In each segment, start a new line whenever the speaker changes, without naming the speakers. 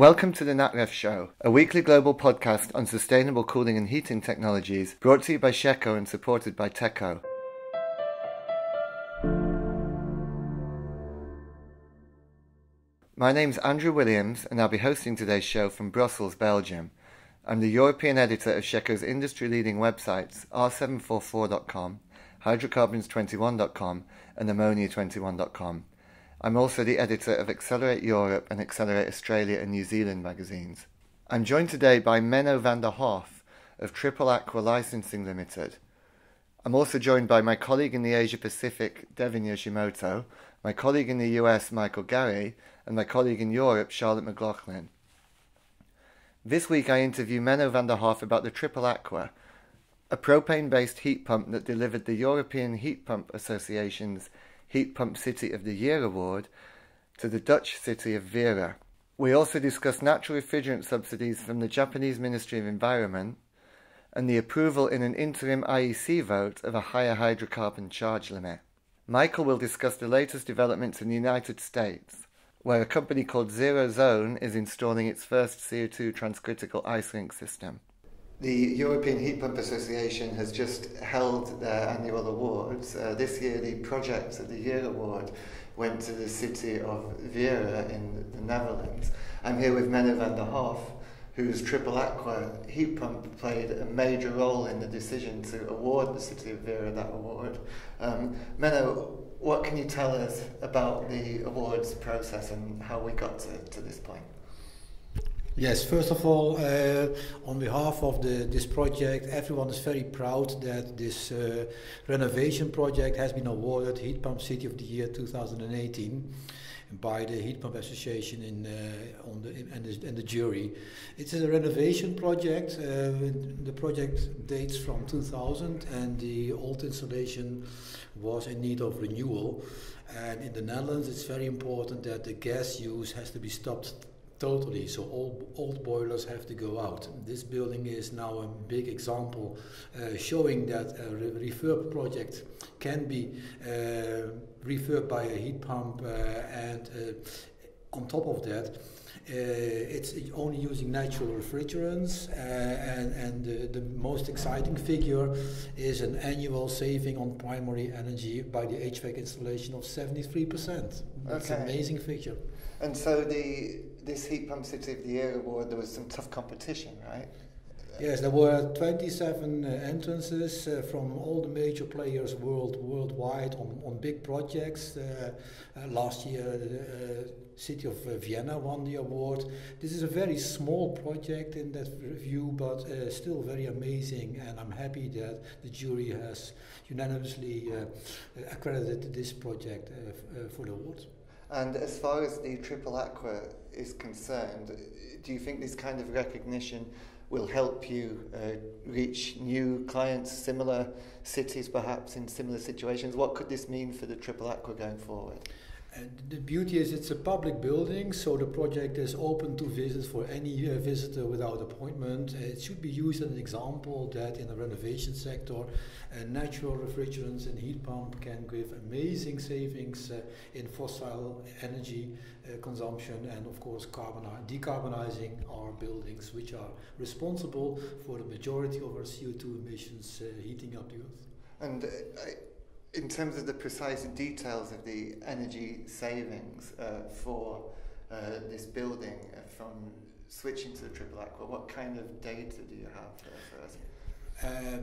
Welcome to the NatRefs Show, a weekly global podcast on sustainable cooling and heating technologies, brought to you by Sheco and supported by Teco. My name's Andrew Williams, and I'll be hosting today's show from Brussels, Belgium. I'm the European editor of Sheco's industry-leading websites r744.com, hydrocarbons21.com, and ammonia21.com. I'm also the editor of Accelerate Europe and Accelerate Australia and New Zealand magazines. I'm joined today by Menno Van der Hoff of Triple Aqua Licensing Limited. I'm also joined by my colleague in the Asia Pacific, Devin Yoshimoto, my colleague in the US, Michael Gary, and my colleague in Europe, Charlotte McLaughlin. This week I interview Menno Van der Hoff about the Triple Aqua, a propane-based heat pump that delivered the European Heat Pump Association's Heat Pump City of the Year award to the Dutch city of Vera. We also discuss natural refrigerant subsidies from the Japanese Ministry of Environment and the approval in an interim IEC vote of a higher hydrocarbon charge limit. Michael will discuss the latest developments in the United States, where a company called Zero Zone is installing its first CO2 transcritical ice rink system. The European Heat Pump Association has just held their annual awards. This year the Project of the Year award went to the city of Vera in the Netherlands. I'm here with Menno Van der Hoff, whose Triple Aqua heat pump played a major role in the decision to award the city of Vera that award. Menno, what can you tell us about the awards process and how we got to this point?
Yes, first of all, on behalf of this project, everyone is very proud that this renovation project has been awarded Heat Pump City of the Year 2018 by the Heat Pump Association and the jury. It's a renovation project. The project dates from 2000 and the old installation was in need of renewal. And in the Netherlands, it's very important that the gas use has to be stopped totally, so all old boilers have to go out. This building is now a big example showing that a refurb project can be refurbed by a heat pump and on top of that it's only using natural refrigerants and the most exciting figure is an annual saving on primary energy by the HVAC installation of 73%. That's an amazing figure.
And so this Heat Pump City of the Year award, there was some tough competition, right?
Yes, there were 27 entrances from all the major players worldwide on big projects. Last year, the city of Vienna won the award. This is a very small project in that review, but still very amazing, and I'm happy that the jury has unanimously accredited this project for the award.
And as far as the Triple Aqua is concerned, do you think this kind of recognition will help you reach new clients, similar cities perhaps in similar situations? What could this mean for the Triple Aqua going forward?
The beauty is it's a public building, so the project is open to visits for any visitor without appointment. It should be used as an example that in the renovation sector, natural refrigerants and heat pump can give amazing savings in fossil energy consumption and of course decarbonizing our buildings, which are responsible for the majority of our CO2 emissions heating up the earth.
And in terms of the precise details of the energy savings for this building from switching to the Triple Aqua, what kind of data do you have for us?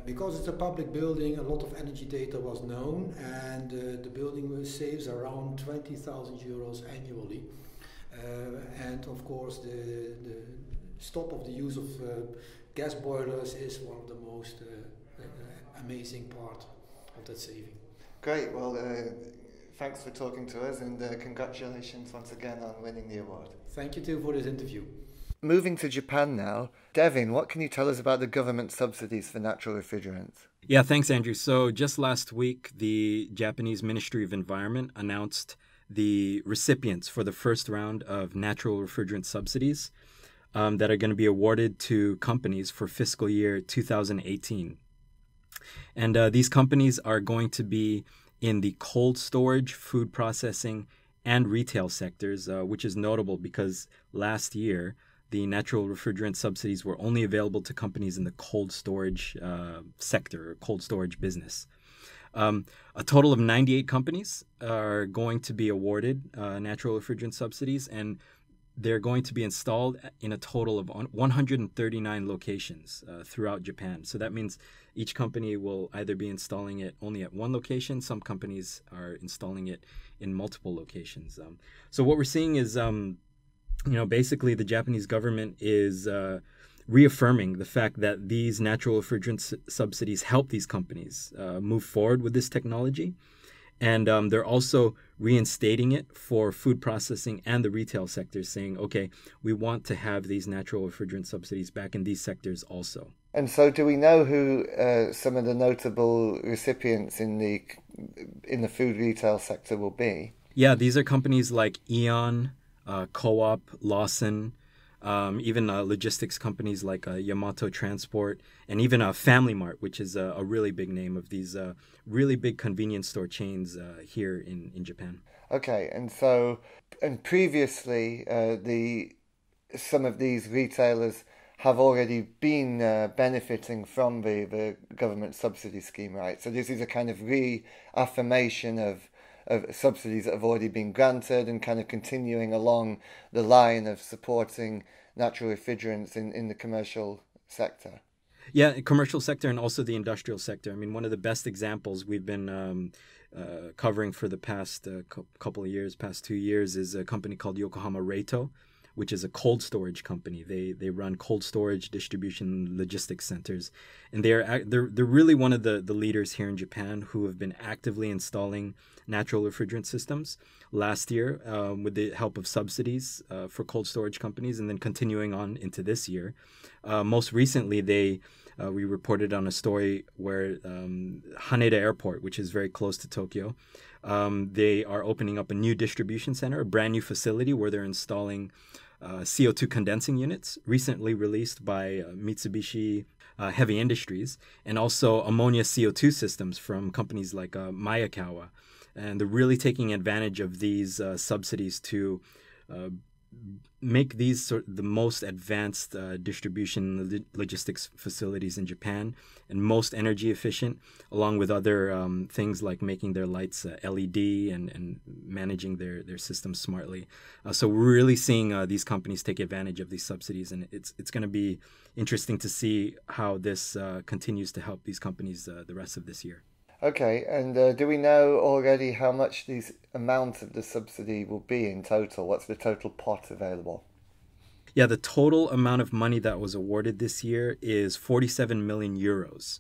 Because it's a public building, a lot of energy data was known, and the building saves around 20,000 euros annually. And of course, the stop of the use of gas boilers is one of the most amazing part of that saving.
Great, well, thanks for talking to us, and congratulations once again on winning the award.
Thank you too for this interview.
Moving to Japan now, Devin, what can you tell us about the government subsidies for natural refrigerants?
Yeah, thanks, Andrew. So just last week, the Japanese Ministry of Environment announced the recipients for the first round of natural refrigerant subsidies that are going to be awarded to companies for fiscal year 2018. And these companies are going to be in the cold storage, food processing, and retail sectors, which is notable because last year the natural refrigerant subsidies were only available to companies in the cold storage sector, or cold storage business. A total of 98 companies are going to be awarded natural refrigerant subsidies, and they're going to be installed in a total of 139 locations throughout Japan. So that means each company will either be installing it only at one location. Some companies are installing it in multiple locations. So what we're seeing is, basically the Japanese government is reaffirming the fact that these natural refrigerant subsidies help these companies move forward with this technology. And they're also reinstating it for food processing and the retail sector, saying, okay, we want to have these natural refrigerant subsidies back in these sectors also.
And so do we know who some of the notable recipients in the food retail sector will be?
Yeah, these are companies like Aeon, Co-op, Lawson, even logistics companies like Yamato Transport, and even Family Mart, which is a really big name of these really big convenience store chains here in Japan.
Okay, and previously some of these retailers have already been benefiting from the government subsidy scheme, right? So this is a kind of reaffirmation of subsidies that have already been granted and kind of continuing along the line of supporting natural refrigerants in the commercial sector.
Yeah, commercial sector and also the industrial sector. I mean, one of the best examples we've been covering for the past couple of years, past 2 years, is a company called Yokohama Reito, which is a cold storage company. They run cold storage, distribution, logistics centers, and they're really one of the leaders here in Japan who have been actively installing natural refrigerant systems last year with the help of subsidies for cold storage companies, and then continuing on into this year. Most recently, we reported on a story where Haneda Airport, which is very close to Tokyo, they are opening up a new distribution center, a brand new facility where they're installing CO2 condensing units, recently released by Mitsubishi Heavy Industries, and also ammonia CO2 systems from companies like Mayakawa. And they're really taking advantage of these subsidies to make these the most advanced distribution logistics facilities in Japan and most energy efficient, along with other things like making their lights LED and managing their systems smartly. So we're really seeing these companies take advantage of these subsidies, and it's going to be interesting to see how this continues to help these companies the rest of this year.
Okay, and do we know already how much these amount of the subsidy will be in total? What's the total pot available?
Yeah, the total amount of money that was awarded this year is 47 million euros.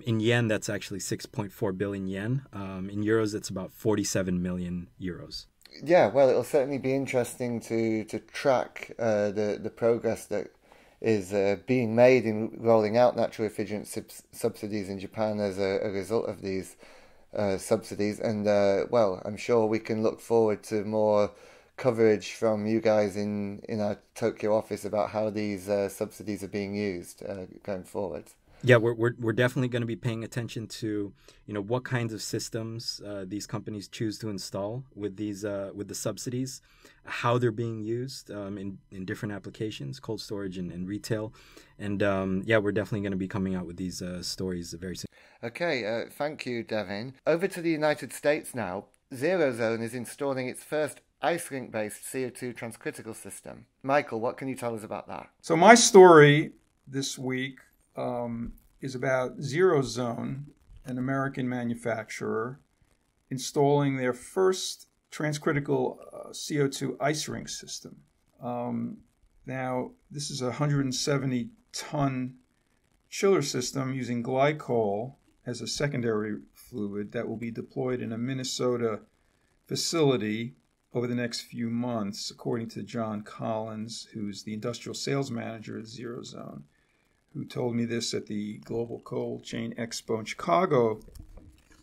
In yen, that's actually 6.4 billion yen. In euros, it's about 47 million euros.
Yeah, well, it'll certainly be interesting to track the progress that is being made in rolling out natural refrigerant subsidies in Japan as a result of these subsidies. And, well, I'm sure we can look forward to more coverage from you guys in our Tokyo office about how these subsidies are being used going forward.
Yeah, we're definitely going to be paying attention to, what kinds of systems these companies choose to install with the subsidies, how they're being used in different applications, cold storage and retail, and we're definitely going to be coming out with these stories very soon.
Okay, thank you, Devin. Over to the United States now. Zerozone is installing its first ice rink-based CO2 transcritical system. Michael, what can you tell us about that?
So my story this week is about Zerozone, an American manufacturer, installing their first transcritical CO2 ice rink system. Now, this is a 170-ton chiller system using glycol as a secondary fluid that will be deployed in a Minnesota facility over the next few months, according to John Collins, who's the industrial sales manager at Zerozone, who told me this at the Global Cold Chain Expo in Chicago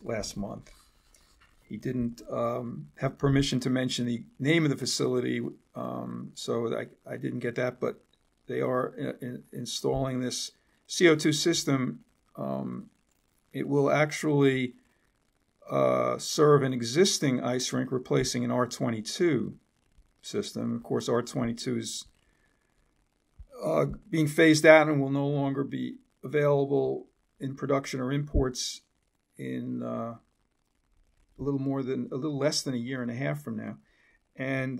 last month. He didn't have permission to mention the name of the facility, so I didn't get that, but they are installing this CO2 system. It will actually serve an existing ice rink, replacing an R22 system. Of course, R22 is being phased out and will no longer be available in production or imports in a little less than a year and a half from now. And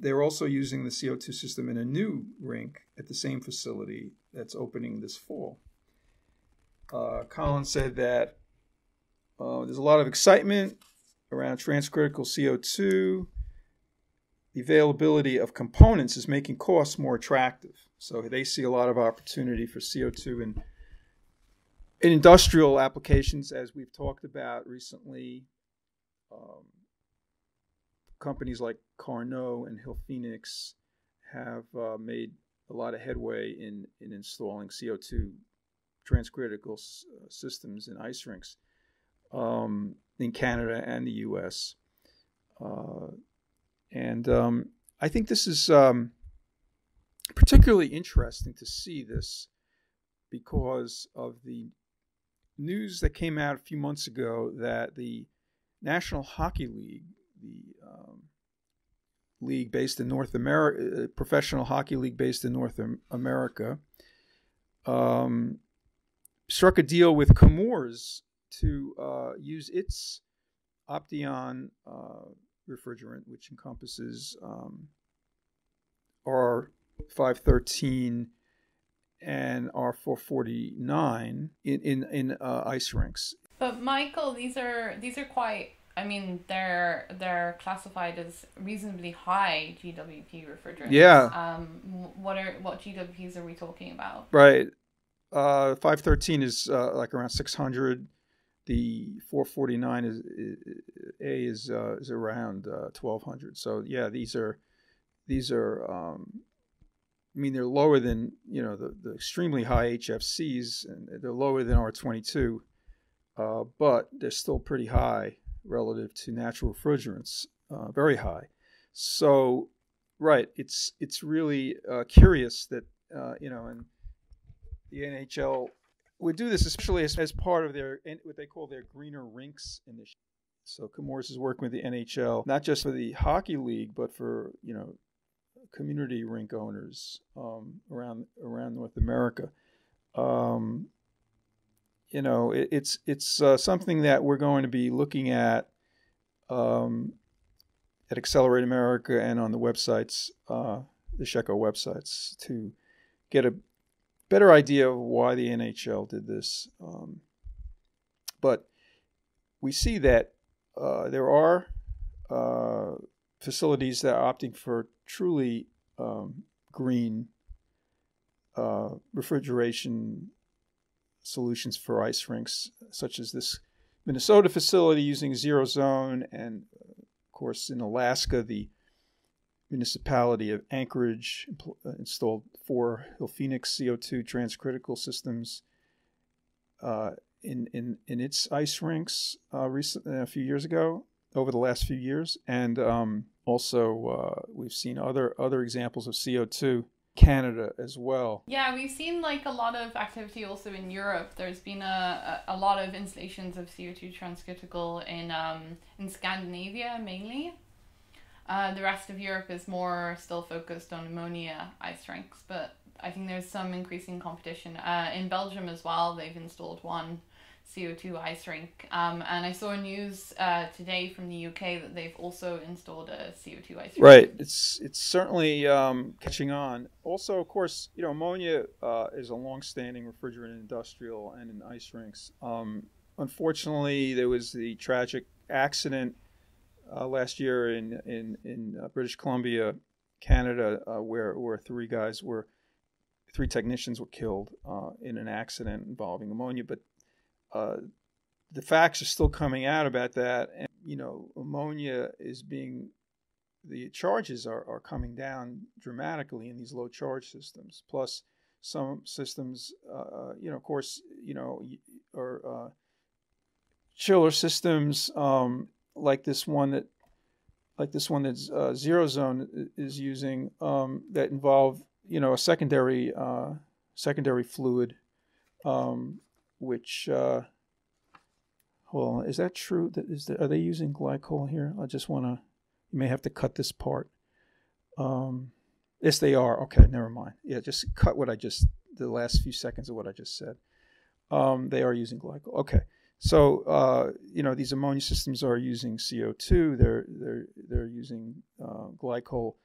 they're also using the CO2 system in a new rink at the same facility that's opening this fall. Colin said that there's a lot of excitement around transcritical CO2. The availability of components is making costs more attractive. So they see a lot of opportunity for CO2 in industrial applications, as we've talked about recently. Companies like Carnot and Hillphoenix have made a lot of headway in installing CO2 transcritical systems in ice rinks in Canada and the U.S. I think this is particularly interesting to see this because of the news that came out a few months ago that the National Hockey League, the league based in North America, professional hockey league based in North America, struck a deal with Chemours to use its Opteon refrigerant, which encompasses R513 and R449 in ice rinks.
But Michael, these are quite. I mean, they're classified as reasonably high GWP refrigerants.
Yeah.
What GWPs are we talking about?
Right. 513 is like around 600. The 449 is around 1200. So yeah, these are. I mean, they're lower than the extremely high HFCs, and they're lower than R22, but they're still pretty high relative to natural refrigerants, very high. So, right, it's really curious that and the NHL would do this, especially as part of their what they call their Greener Rinks initiative. So Chemours is working with the NHL, not just for the hockey league, but for community rink owners around North America. It's something that we're going to be looking at Accelerate America and on the websites, the SHECO websites, to get a better idea of why the NHL did this. But we see that there are facilities that are opting for truly green refrigeration solutions for ice rinks, such as this Minnesota facility using zero zone, and of course in Alaska, the municipality of Anchorage installed 4 Hillphoenix CO2 transcritical systems in its ice rinks recently, a few years ago, over the last few years, and also we've seen other examples of CO2. Canada as well.
Yeah, we've seen like a lot of activity also in Europe. There's been a lot of installations of CO2 transcritical in Scandinavia mainly. The rest of Europe is more still focused on ammonia ice rinks, but I think there's some increasing competition. In Belgium as well, they've installed one CO2 ice rink. And I saw news today from the UK that they've also installed a CO2 ice rink.
Right. It's certainly catching on. Also, of course, ammonia is a long-standing refrigerant in industrial and in ice rinks. Unfortunately, there was the tragic accident last year in British Columbia, Canada, where three technicians were killed in an accident involving ammonia. But the facts are still coming out about that, and ammonia the charges are coming down dramatically in these low charge systems. Plus, some systems, of course, are chiller systems like this one that Zero Zone is using that involve a secondary fluid. Which, hold on, is that true? Are they using glycol here? You may have to cut this part. Yes, they are. Okay, never mind. Yeah, just cut the last few seconds of what I just said. They are using glycol. Okay, so these ammonia systems are using CO2. They're using glycol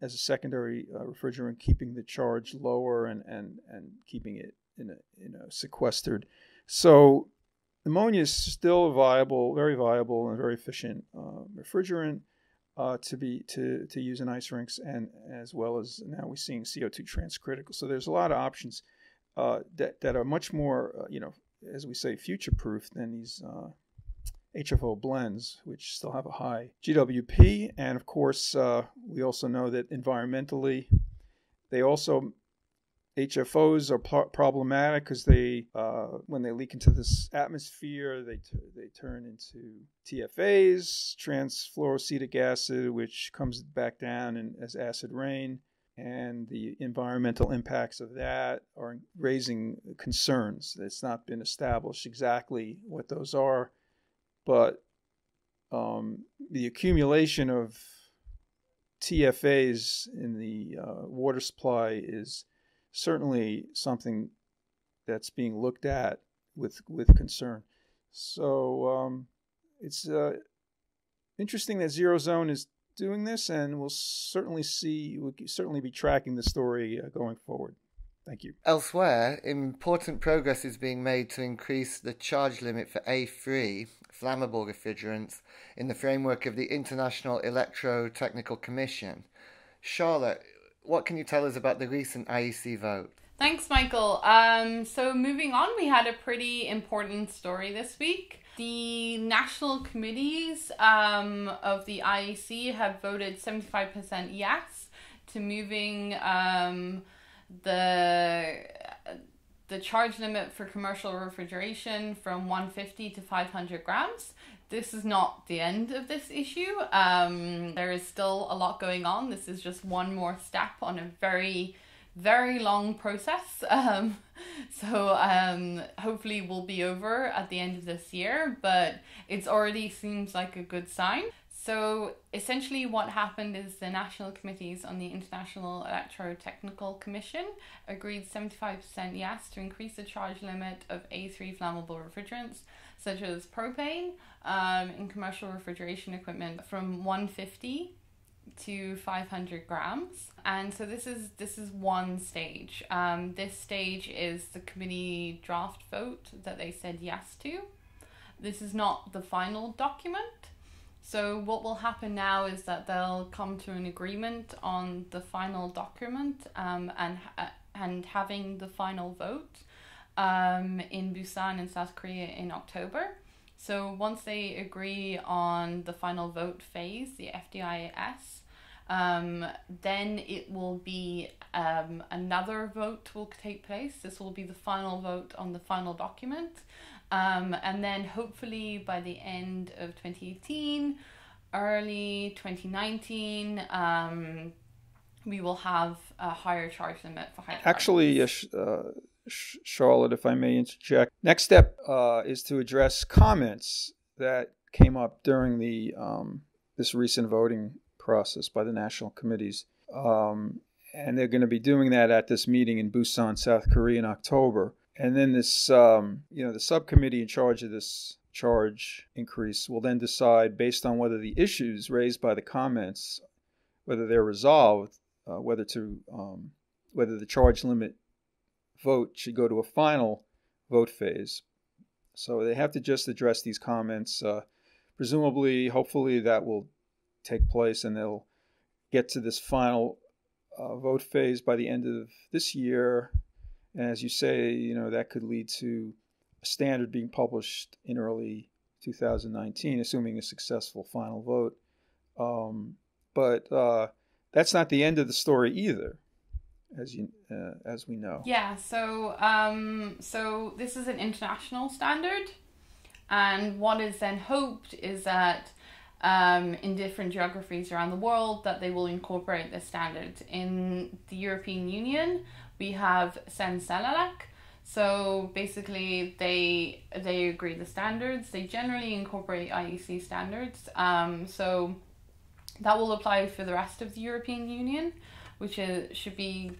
as a secondary refrigerant, keeping the charge lower and keeping it in a sequestered. So ammonia is still very viable and very efficient refrigerant to use in ice rinks, and as well as now we're seeing CO2 transcritical. So there's a lot of options that are much more, as we say, future-proof than these HFO blends, which still have a high GWP. And of course, we also know that environmentally, HFOs are problematic because when they leak into this atmosphere, they turn into TFAs, transfluoroacetic acid, which comes back down as acid rain. And the environmental impacts of that are raising concerns. It's not been established exactly what those are, but the accumulation of TFAs in the water supply is certainly something that's being looked at with concern. So it's interesting that Zero Zone is doing this, and we'll certainly be tracking the story going forward. Thank you.
Elsewhere, important progress is being made to increase the charge limit for A3 flammable refrigerants in the framework of the International Electrotechnical Commission. Charlotte, what can you tell us about the recent IEC vote?
Thanks, Michael. So moving on, we had a pretty important story this week. The national committees of the IEC have voted 75% yes to moving the charge limit for commercial refrigeration from 150 to 500 grams. This is not the end of this issue. There is still a lot going on. This is just one more step on a very, very long process. So hopefully we'll be over at the end of this year, but it already seems like a good sign. So essentially what happened is the national committees on the International Electrotechnical Commission agreed 75% yes to increase the charge limit of A3 flammable refrigerants, such as propane, in commercial refrigeration equipment from 150 to 500 grams. And so this is one stage. This stage is the committee draft vote that they said yes to. This is not the final document. So what will happen now is that they'll come to an agreement on the final document and having the final vote in Busan in South Korea in October. So once they agree on the final vote phase, the FDIS, then it will be another vote will take place. This will be the final vote on the final document. And then hopefully by the end of 2018, early 2019, we will have a higher charge limit for hydrocarbons.
Actually, Charlotte, if I may interject, next step is to address comments that came up during the this recent voting process by the national committees. And they're going to be doing that at this meeting in Busan, South Korea in October. And then this, the subcommittee in charge of this charge increase will then decide, based on whether the issues raised by the comments, whether they're resolved, whether the charge limit vote should go to a final vote phase. So they have to just address these comments. Presumably, hopefully, that will take place, and they'll get to this final vote phase by the end of this year. And as you say, that could lead to a standard being published in early 2019, assuming a successful final vote. But that's not the end of the story either, as we know.
Yeah. So so this is an international standard, and what is then hoped is that in different geographies around the world that they will incorporate this standard. In the European Union, we have Senselalak. So basically they agree the standards. They generally incorporate IEC standards. So that will apply for the rest of the European Union. should be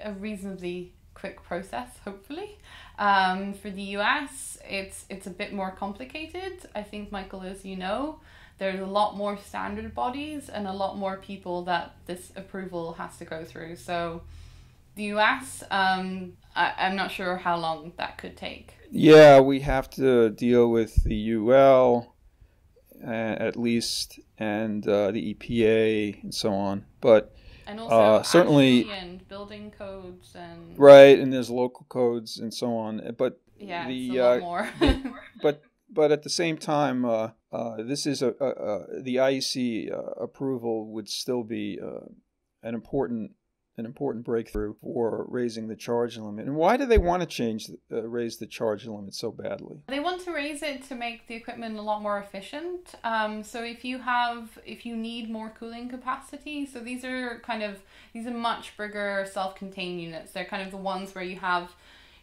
a reasonably quick process, hopefully. For the US, it's a bit more complicated. I think, Michael, as you know, there's a lot more standard bodies and a lot more people that this approval has to go through. So the US, I'm not sure how long that could take.
Yeah, we have to deal with the UL at least, and the EPA and so on. But
and also
certainly,
and building codes and
right, and there's local codes and so on. But
yeah,
the,
it's a lot more.
But at the same time, this is the IEC approval would still be an important breakthrough for raising the charge limit. And why do they want to raise the charge limit so badly?
They want to raise it to make the equipment a lot more efficient. So if you need more cooling capacity, so these are much bigger self-contained units. They're kind of the ones where you have,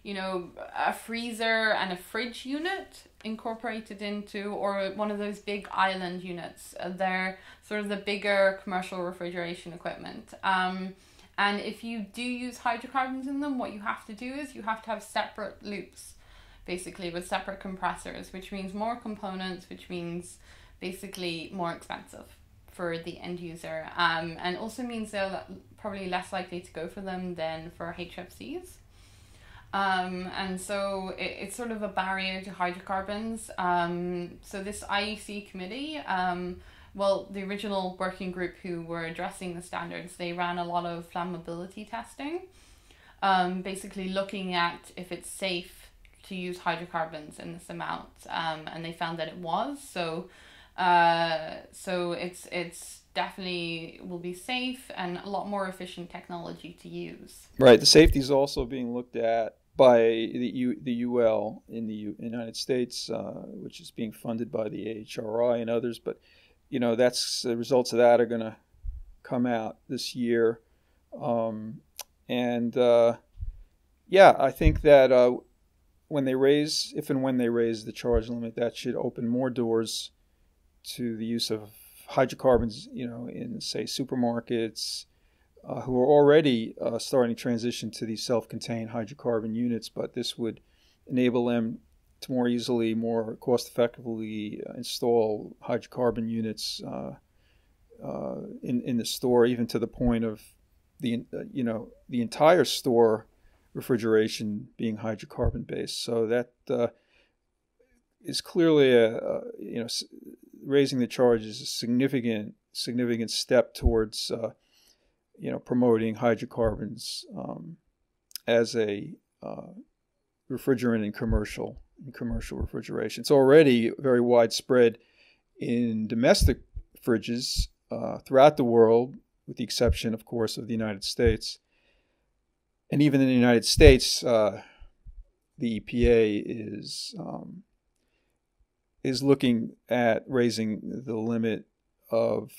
a freezer and a fridge unit incorporated into, or one of those big island units. They're sort of the bigger commercial refrigeration equipment. And if you do use hydrocarbons in them, what you have to do is you have to have separate loops, basically, with separate compressors, which means more components, which means basically more expensive for the end user. And also means they're probably less likely to go for them than for HFCs. And so it's sort of a barrier to hydrocarbons. So this IEC committee, the original working group who were addressing the standards, they ran a lot of flammability testing, basically looking at if it's safe to use hydrocarbons in this amount, and they found that it was. So it's definitely will be safe and a lot more efficient technology to use.
Right. The safety is also being looked at by the UL in the United States, which is being funded by the AHRI and others, but that's the results of that are going to come out this year. I think that if and when they raise the charge limit, that should open more doors to the use of hydrocarbons, in, say, supermarkets, who are already starting to transition to these self-contained hydrocarbon units, but this would enable them to more easily, more cost-effectively install hydrocarbon units in the store, even to the point of the entire store refrigeration being hydrocarbon-based. So that is clearly raising the charge is a significant step towards promoting hydrocarbons as a refrigerant in commercial refrigeration. It's already very widespread in domestic fridges throughout the world, with the exception, of course, of the United States. And even in the United States, the EPA is looking at raising the limit of,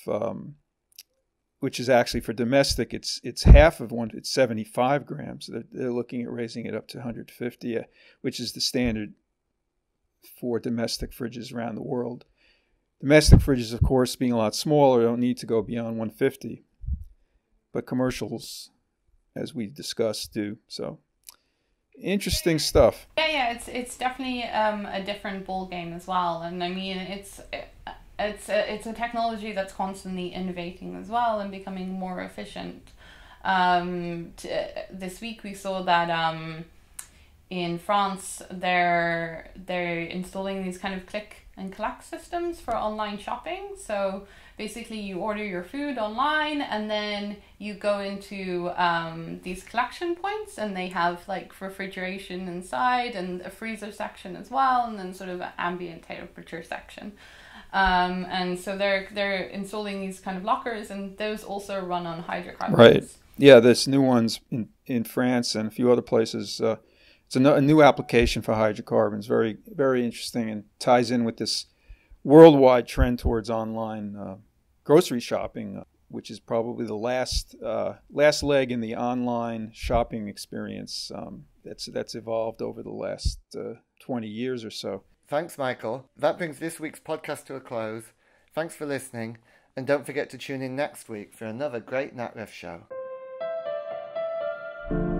which is actually for domestic, it's half of one, it's 75 grams. They're looking at raising it up to 150, which is the standard for domestic fridges around the world. Domestic fridges, of course, being a lot smaller, don't need to go beyond 150, but commercials, as we discussed, do. So interesting stuff.
Yeah, it's definitely a different ball game as well, and I mean it's a technology that's constantly innovating as well and becoming more efficient. This week we saw that in France they're installing these kind of click and collect systems for online shopping. So basically you order your food online and then you go into these collection points, and they have like refrigeration inside and a freezer section as well, and then sort of an ambient temperature section. And so they're installing these kind of lockers, and those also run on hydrocarbons.
Right. Yeah, there's new ones in France and a few other places. It's a new application for hydrocarbons. Very, very interesting, and ties in with this worldwide trend towards online grocery shopping, which is probably the last leg in the online shopping experience that's evolved over the last 20 years or so.
Thanks, Michael. That brings this week's podcast to a close. Thanks for listening, and don't forget to tune in next week for another great NatRefs show.
you.